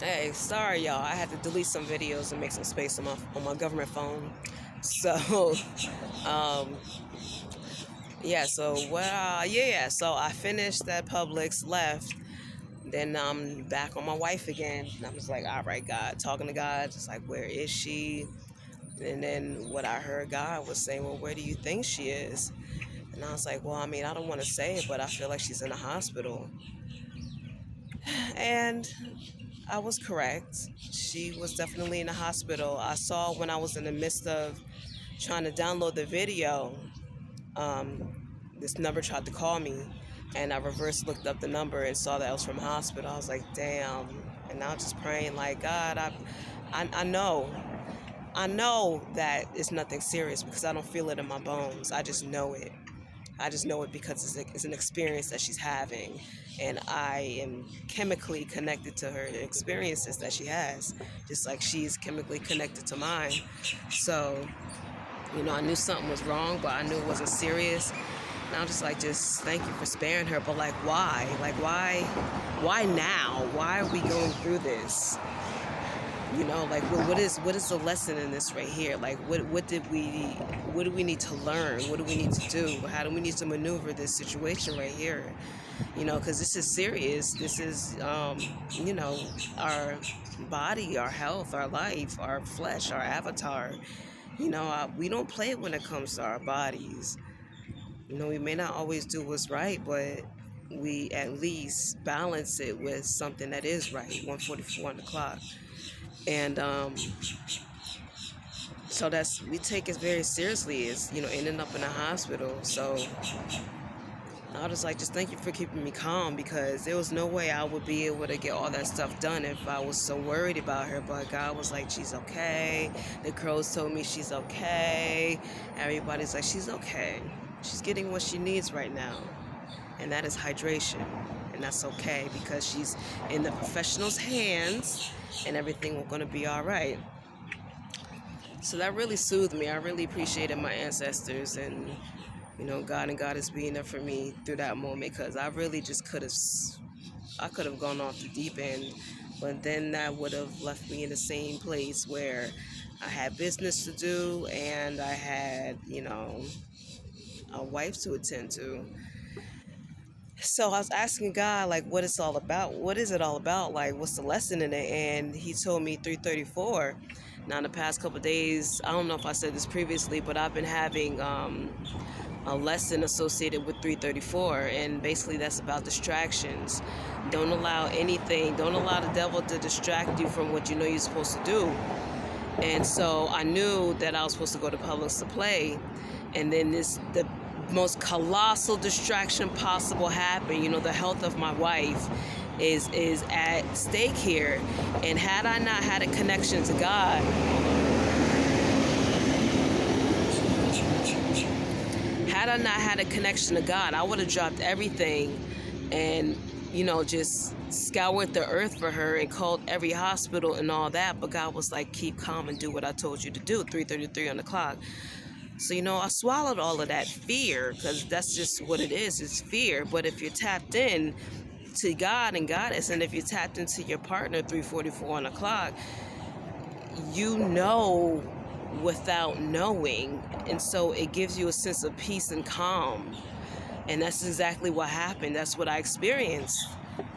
Hey, sorry y'all. I had to delete some videos and make some space on my government phone. So, um, yeah. So So I finished that Publix, left. Then I'm back on my wife again. And I'm just like, all right, God, talking to God, just like, where is she? And then what I heard God was saying, well, where do you think she is? And I was like, well, I mean, I don't want to say it, but I feel like she's in a hospital. And I was correct. She was definitely in the hospital. I saw when I was in the midst of trying to download the video, this number tried to call me, and I reverse looked up the number and saw that I was from hospital. I was like, damn. And I was just praying, like, God, I know that it's nothing serious because I don't feel it in my bones. I just know it. I just know it because it's an experience that she's having, and I am chemically connected to her experiences that she has, just like she's chemically connected to mine. So, I knew something was wrong, but I knew it wasn't serious. And I'm just like, just thank you for sparing her. But like, why? Like, why now? Why are we going through this? Like, what is the lesson in this right here? Like, what do we need to learn? What do we need to do? How do we need to maneuver this situation right here? Because this is serious. This is, our body, our health, our life, our flesh, our avatar. We don't play when it comes to our bodies. We may not always do what's right, but we at least balance it with something that is right. 1:44 on the clock. And so we take it very seriously, is ending up in a hospital. So I was like, just thank you for keeping me calm, because there was no way I would be able to get all that stuff done if I was so worried about her. But God was like, she's okay. The crows told me she's okay. Everybody's like, she's okay. She's getting what she needs right now, and that is hydration. And that's okay, because she's in the professional's hands, and everything was going to be all right. So that really soothed me. I really appreciated my ancestors and, God, and God is being there for me through that moment, because I really just could have gone off the deep end, but then that would have left me in the same place where I had business to do and I had, a wife to attend to. So I was asking God, like, what it's all about. What is it all about? Like, what's the lesson in it? And he told me 334. Now, in the past couple of days, I don't know if I said this previously, but I've been having a lesson associated with 334. And basically, that's about distractions. Don't allow the devil to distract you from what you know you're supposed to do. And so I knew that I was supposed to go to Publix to play. And then the most colossal distraction possible happened. The health of my wife is at stake here. And had I not had a connection to God, I would have dropped everything and, just scoured the earth for her and called every hospital and all that. But God was like, keep calm and do what I told you to do. 3:33 on the clock. So, I swallowed all of that fear, because that's just what it is. It's fear. But if you're tapped in to God and Goddess, and if you're tapped into your partner 3:44 on the clock, without knowing. And so it gives you a sense of peace and calm. And that's exactly what happened. That's what I experienced.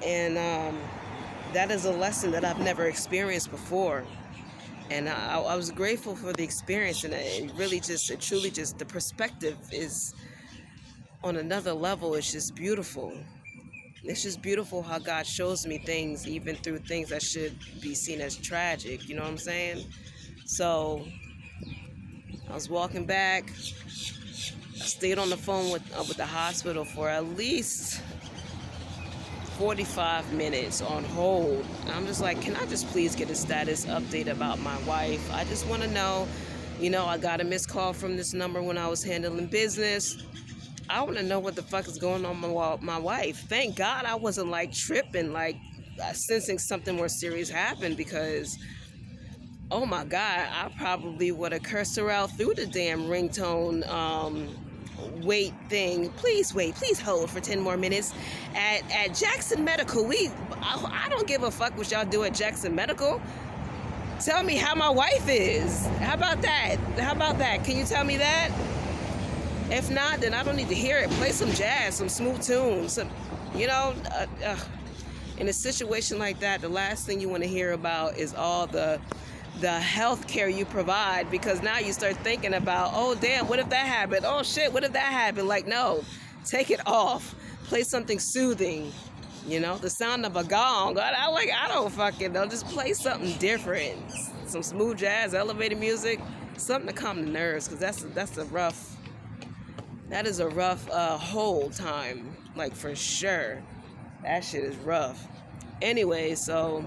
And that is a lesson that I've never experienced before. And I was grateful for the experience, and it truly just, the perspective is on another level. It's just beautiful. It's just beautiful how God shows me things, even through things that should be seen as tragic. You know what I'm saying? So I was walking back. I stayed on the phone with the hospital for at least 45 minutes on hold. I'm just like, can I just please get a status update about my wife? I just want to know, I got a missed call from this number when I was handling business. I want to know what the fuck is going on with my wife. Thank God I wasn't like tripping, like sensing something more serious happened, because, oh my God, I probably would have cursed her out through the damn ringtone wait thing. Please wait. Please hold for 10 more minutes. At Jackson Medical, I don't give a fuck what y'all do at Jackson Medical. Tell me how my wife is. How about that? How about that? Can you tell me that? If not, then I don't need to hear it. Play some jazz, some smooth tunes, some, you know. In a situation like that, the last thing you want to hear about is all the health care you provide, because now you start thinking about, oh damn, what if that happened? Oh shit, what if that happened? Like, no, take it off. Play something soothing. You know, the sound of a gong. I don't fucking know. Just play something different. Some smooth jazz, elevated music, something to calm the nerves, because that is a rough hold time, like for sure. That shit is rough. Anyway, so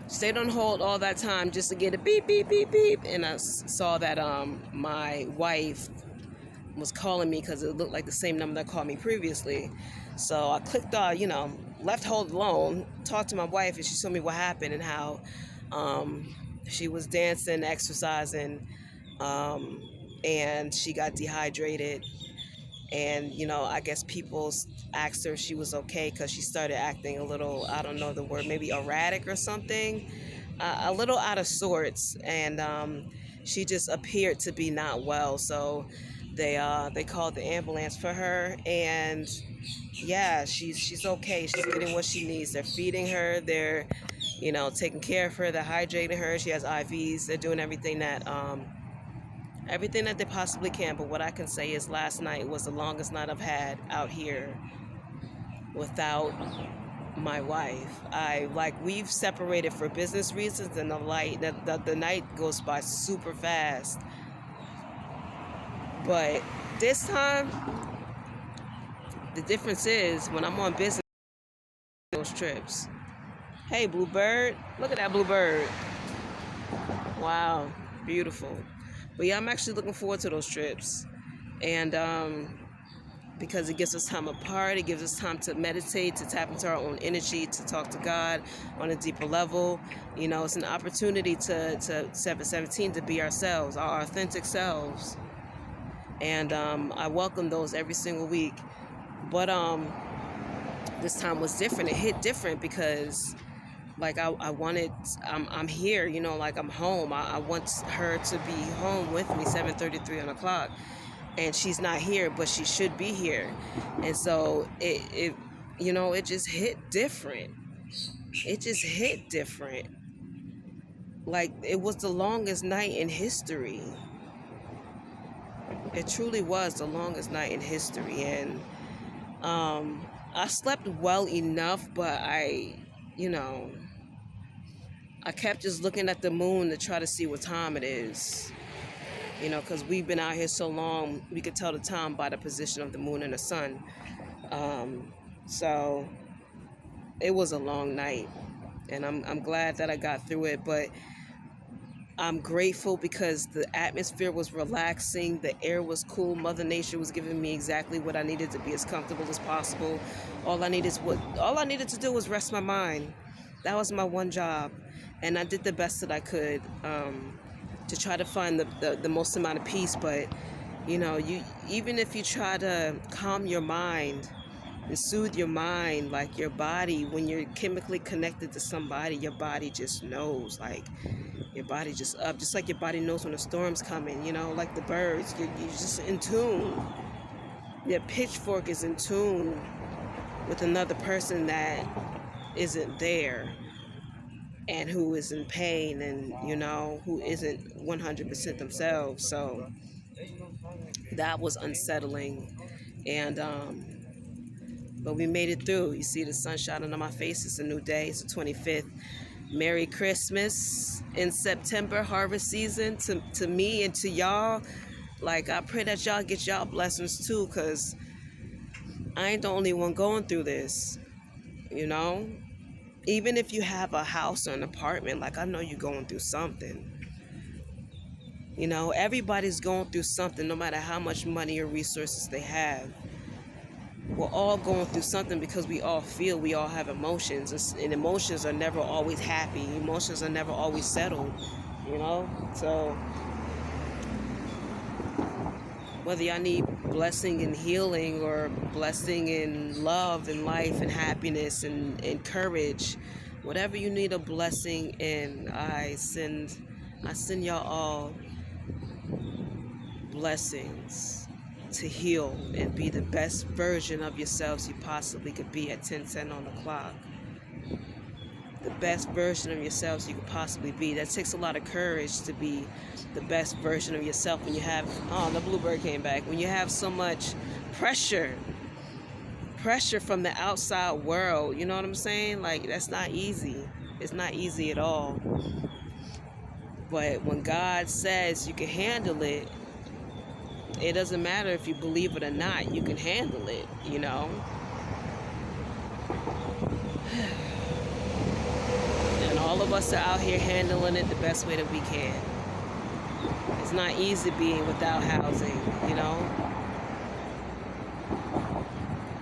stayed on hold all that time just to get a beep, beep, beep, beep. And I saw that my wife was calling me because it looked like the same number that called me previously. So I clicked on, left hold alone, talked to my wife, and she told me what happened and how she was dancing, exercising, and she got dehydrated. And, I guess people asked her if she was okay because she started acting a little, I don't know the word, maybe erratic or something, a little out of sorts. And she just appeared to be not well. So they called the ambulance for her. And, yeah, she's okay. She's getting what she needs. They're feeding her. They're, taking care of her. They're hydrating her. She has IVs. They're doing everything that they possibly can. But what I can say is last night was the longest night I've had out here without my wife. We've separated for business reasons, and the night goes by super fast. But this time, the difference is when I'm on business, those trips. Hey, bluebird. Look at that bluebird. Wow, beautiful. But yeah, I'm actually looking forward to those trips. And because it gives us time apart, it gives us time to meditate, to tap into our own energy, to talk to God on a deeper level. It's an opportunity to 717 to be ourselves, our authentic selves. And I welcome those every single week. But this time was different. It hit different because I'm here, I'm home. I want her to be home with me 7:33 on the clock. And she's not here, but she should be here. And so it just hit different. It just hit different. Like, it was the longest night in history. It truly was the longest night in history. And I slept well enough, but I kept just looking at the moon to try to see what time it is. Because we've been out here so long, we could tell the time by the position of the moon and the sun. So it was a long night, and I'm glad that I got through it. But I'm grateful because the atmosphere was relaxing, the air was cool, Mother Nature was giving me exactly what I needed to be as comfortable as possible. All I needed to do was rest my mind. That was my one job, and I did the best that I could to try to find the most amount of peace. But even if you try to calm your mind and soothe your mind, like your body, when you're chemically connected to somebody, your body just knows. Like, your body just up, just like your body knows when a storm's coming. Like the birds, you're just in tune. Your pitchfork is in tune with another person that isn't there, and who is in pain, and who isn't 100% themselves. So that was unsettling. And but we made it through. You see the sun shining on my face. It's a new day. It's the 25th. Merry Christmas in September, harvest season to me and to y'all. Like, I pray that y'all get y'all blessings too, because I ain't the only one going through this. Even if you have a house or an apartment, like, I know you're going through something. Everybody's going through something, no matter how much money or resources they have. We're all going through something because we all feel, we all have emotions, and emotions are never always happy. Emotions are never always settled, So Whether y'all need blessing and healing, or blessing in love and life and happiness and courage, whatever you need a blessing in, I send y'all all blessings to heal and be the best version of yourselves you possibly could be at 10:10 on the clock. The best version of yourselves you could possibly be. That takes a lot of courage to be the best version of yourself when you have, oh, the bluebird came back, when you have so much pressure from the outside world, you know what I'm saying? Like, that's not easy. It's not easy at all. But when God says you can handle it, it doesn't matter if you believe it or not, you can handle it, you know? And all of us are out here handling it the best way that we can. It's not easy being without housing, you know?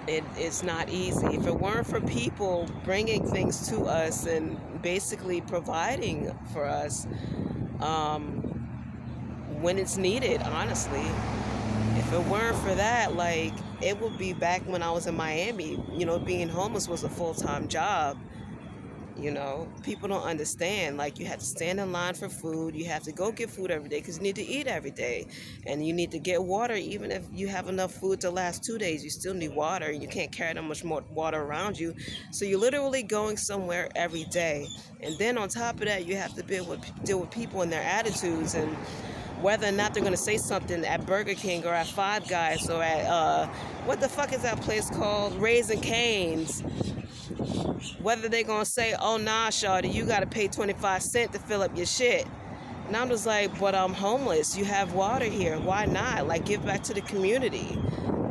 It's not easy. If it weren't for people bringing things to us and basically providing for us when it's needed, honestly. If it weren't for that, like, it would be back when I was in Miami. You know, being homeless was a full-time job. You know, people don't understand. Like, you have to stand in line for food. You have to go get food every day because you need to eat every day. And you need to get water. Even if you have enough food to last 2 days, you still need water. And you can't carry that much more water around you. So you're literally going somewhere every day. And then on top of that, you have to deal with people and their attitudes, and whether or not they're going to say something at Burger King or at Five Guys or at, what the fuck is that place called? Raising Cane's. Whether they're going to say, oh, nah, shawty, you got to pay 25 cents to fill up your shit. And I'm just like, but I'm homeless. You have water here. Why not? Like, give back to the community.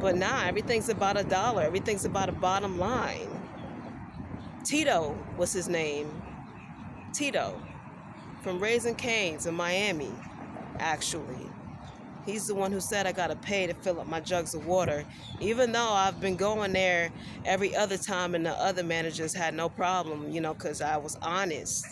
But nah, everything's about $1. Everything's about a bottom line. Tito was his name. Tito. From Raising Cane's in Miami, actually. He's the one who said I gotta pay to fill up my jugs of water, even though I've been going there every other time and the other managers had no problem, you know, because I was honest.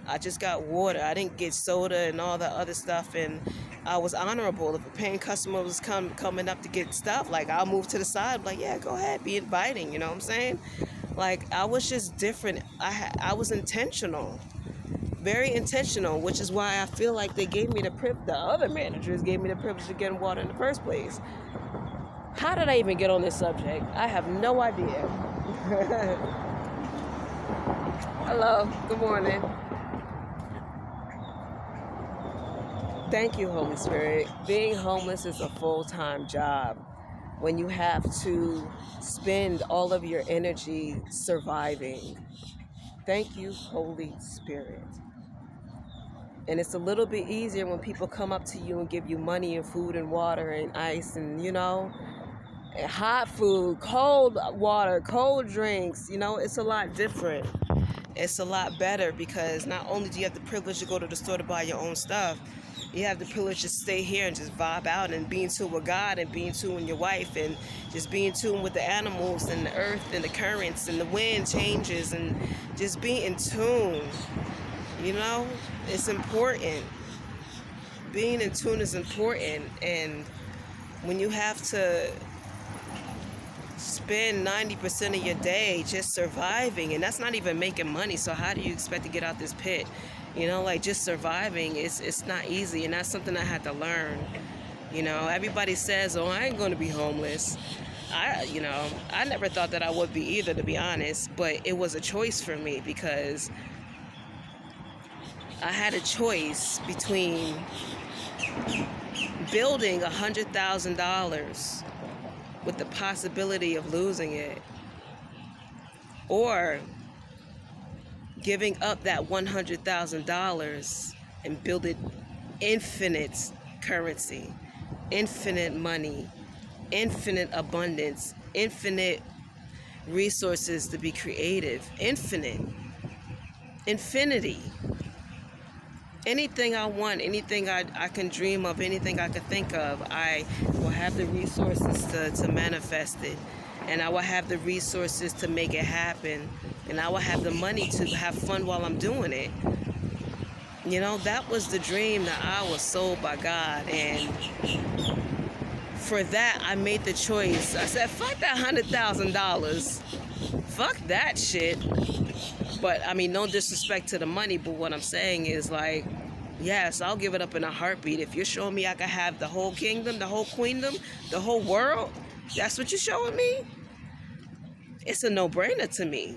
I just got water. I didn't get soda and all the other stuff, and I was honorable. If a paying customer was coming up to get stuff, like, I'll move to the side, like, yeah, go ahead, be inviting, you know what I'm saying? Like, I was just different. I was intentional. Very intentional, which is why I feel like they gave me the other managers gave me the privilege of getting water in the first place. How did I even get on this subject? I have no idea. Hello, good morning. Thank you, Holy Spirit. Being homeless is a full-time job when you have to spend all of your energy surviving. Thank you, Holy Spirit. And it's a little bit easier when people come up to you and give you money and food and water and ice and, you know, and hot food, cold water, cold drinks. You know, it's a lot different. It's a lot better because not only do you have the privilege to go to the store to buy your own stuff, you have the privilege to stay here and just vibe out and be in tune with God and be in tune with your wife and just be in tune with the animals and the earth and the currents and the wind changes and just be in tune. You know, it's important. Being in tune is important. And when you have to spend 90% of your day just surviving, and that's not even making money, so how do you expect to get out this pit? You know, like, just surviving, it's not easy, and that's something I had to learn. You know, everybody says, oh, I ain't going to be homeless. I never thought that I would be either, to be honest, but it was a choice for me because I had a choice between building $100,000 with the possibility of losing it, or giving up that $100,000 and building infinite currency, infinite money, infinite abundance, infinite resources to be creative, infinity. Anything I want, anything I can dream of, anything I can think of, I will have the resources to manifest it. And I will have the resources to make it happen. And I will have the money to have fun while I'm doing it. You know, that was the dream that I was sold by God. And for that, I made the choice. I said, fuck that $100,000. Fuck that shit. But, I mean, no disrespect to the money, but what I'm saying is, like, yes, I'll give it up in a heartbeat. If you're showing me I can have the whole kingdom, the whole queendom, the whole world, that's what you're showing me? It's a no-brainer to me.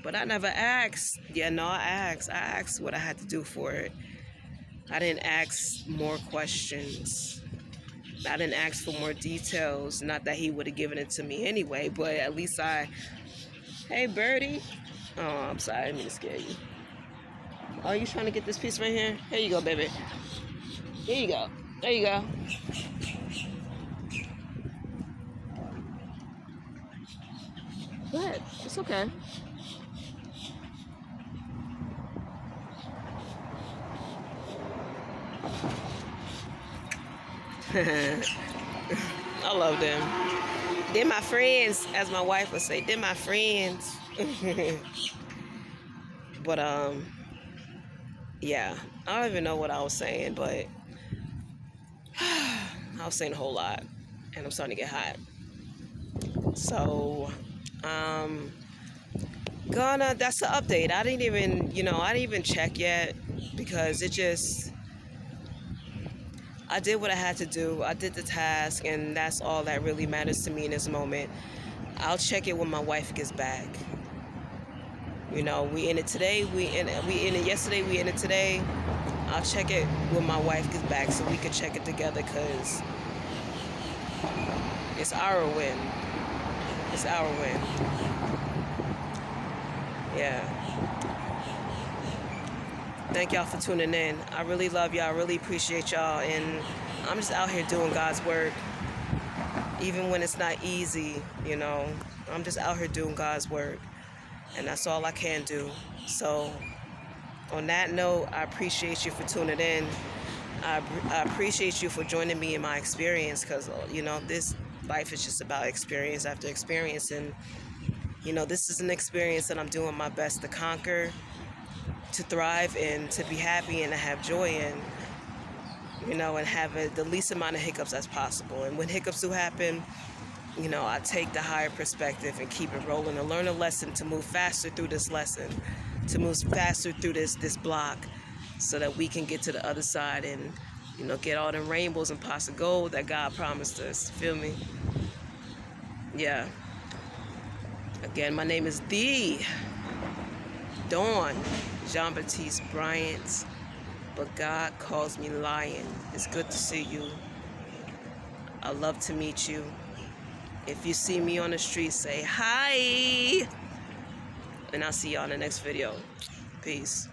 But I never asked. Yeah, no, I asked. I asked what I had to do for it. I didn't ask more questions. I didn't ask for more details. Not that he would have given it to me anyway, but at least hey, birdie. Oh, I'm sorry. I didn't mean to scare you. Oh, you trying to get this piece right here? Here you go, baby. Here you go. There you go. Go ahead. It's okay. I love them. They're my friends, as my wife would say. They're my friends. But yeah, I don't even know what I was saying, but I was saying a whole lot, and I'm starting to get hot. So that's the update. I didn't even check yet, because I did what I had to do. I did the task, and that's all that really matters to me in this moment. I'll check it when my wife gets back. You know, we in it today, we in it yesterday, we in it today. I'll check it when my wife gets back so we can check it together, because it's our win. It's our win. Yeah. Thank y'all for tuning in. I really love y'all. I really appreciate y'all. And I'm just out here doing God's work. Even when it's not easy, you know. I'm just out here doing God's work. And that's all I can do. So, on that note, I appreciate you for tuning in. I appreciate you for joining me in my experience, because, you know, this life is just about experience after experience. And, you know, this is an experience that I'm doing my best to conquer, to thrive, and to be happy, and to have joy in, you know, and have the least amount of hiccups as possible. And when hiccups do happen, you know, I take the higher perspective and keep it rolling and learn a lesson to move faster through this lesson, to move faster through this block, so that we can get to the other side and, you know, get all the rainbows and pots of gold that God promised us. Feel me? Yeah. Again, my name is Dawn Jean-Baptiste Bryant, but God calls me Lion. It's good to see you. I love to meet you. If you see me on the street, say hi. And I'll see y'all in the next video. Peace.